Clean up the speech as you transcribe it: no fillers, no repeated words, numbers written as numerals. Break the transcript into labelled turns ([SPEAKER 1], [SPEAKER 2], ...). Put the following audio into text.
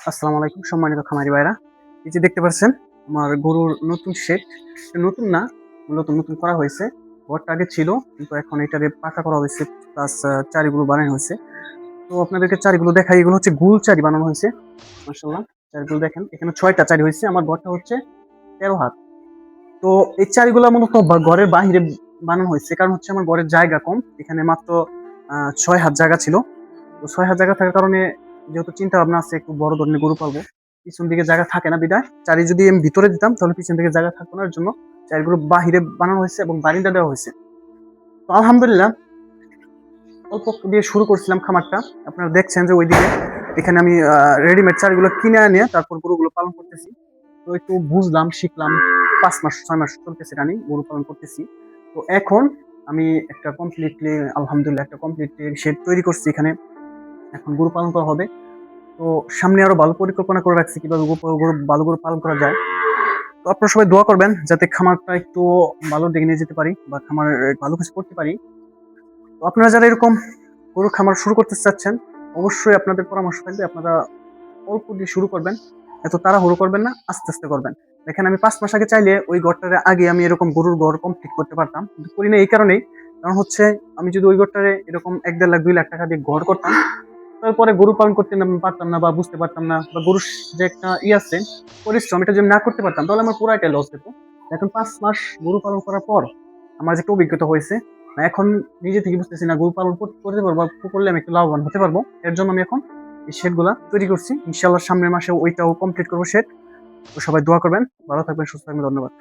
[SPEAKER 1] আসসালামু আলাইকুম সম্মানিত খামারি ভাইরা। এই যে দেখতে পাচ্ছেন আমার গরুর নতুন শেড, নতুন না, মূলত নতুন করা হয়েছে। ঘরটা আগে ছিল কিন্তু এখন এটারে পাকা করা হয়েছে, প্লাস চারিগুলো বানানো হয়েছে। তো আপনাদেরকে চারিগুলো দেখাই, এগুলো হচ্ছে গুল চারি বানানো হয়েছে। মাশাআল্লাহ, চারিগুলো দেখেন, এখানে 6টা চারি হয়েছে। আমার ঘরটা হচ্ছে 13 হাত। তো এই চারিগুলো মূলত ঘরের বাহিরে বানানো হয়েছে, কারণ হচ্ছে আমার ঘরের জায়গা কম। এখানে মাত্র 6 হাত জায়গা ছিল। তো 6 হাত জায়গা থাকার কারণে, যেহেতু চিন্তা ভাবনা আছে একটু বড় ধরনের গরু পালবো, পিছন দিকে জায়গা থাকে না বিদায় চারি যদি আমি ভিতরে দিতাম তাহলে পিছন দিকে জায়গা থাকতো না, এর জন্য চারিগুলো বাহিরে বানানো হয়েছে এবং বারিন্দা দেওয়া হয়েছে। তো আলহামদুলিল্লাহ, অল্প দিয়ে শুরু করছিলাম খামারটা। আপনারা দেখছেন যে ওইদিকে, এখানে আমি রেডিমেড চারিগুলো কিনে আনিয়ে তারপর গরুগুলো পালন করতেছি। তো একটু বুঝলাম, শিখলাম। 5 মাস 6 মাস চলতেছে রানি গরু পালন করতেছি। তো এখন আমি একটা কমপ্লিটলি, আলহামদুলিল্লাহ, একটা কমপ্লিটলি শেড তৈরি করছি এখানে। এখন গরু পালন করা হবে। তো সামনে আরো ভালো পরিকল্পনা করে রাখছি কিভাবে ভালো গরু পালন করা যায়। তো আপনারা সবাই দোয়া করবেন যাতে খামারটা একটু ভালো দিকে নিয়ে যেতে পারি বা খামার ভালো কিছু করতে পারি। তো আপনারা যারা এরকম গরুর খামার শুরু করতে চাচ্ছেন, অবশ্যই আপনাদের পরামর্শ থাকবে আপনারা অল্প দিয়ে শুরু করবেন। এত তাড়াহুড়ো করবেন না, আস্তে আস্তে করবেন। দেখেন, আমি 5 মাস আগে চাইলে ওই ঘরটারে আগে আমি এরকম গরুর ঘর কমপ্লিট করতে পারতাম, কিন্তু করি না এই কারণেই, কারণ হচ্ছে আমি যদি ওই ঘরটারে এরকম 1-1.5 লাখ 2 লাখ টাকা দিয়ে ঘর করতাম, তারপরে গরু পালন করতে পারতাম না বা বুঝতে পারতাম না, বা গরুর যে একটা আছে পরিশ্রম, এটা যদি না করতে পারতাম তাহলে আমার পুরাটাই লস যেত। এখন 5 মাস গরু পালন করার পর আমার যে একটা অভিজ্ঞতা হয়েছে, এখন নিজে থেকে বুঝতেছি না গরু পালন করতে পারবো, করলে আমি একটু লাভবান হতে পারবো। এর জন্য আমি এখন এই শেড গুলা তৈরি করছি। ইনশাল্লাহ সামনের মাসে ওইটাও কমপ্লিট করবো শেড। তো সবাই দোয়া করবেন, ভালো থাকবেন, সুস্থ থাকবেন, ধন্যবাদ।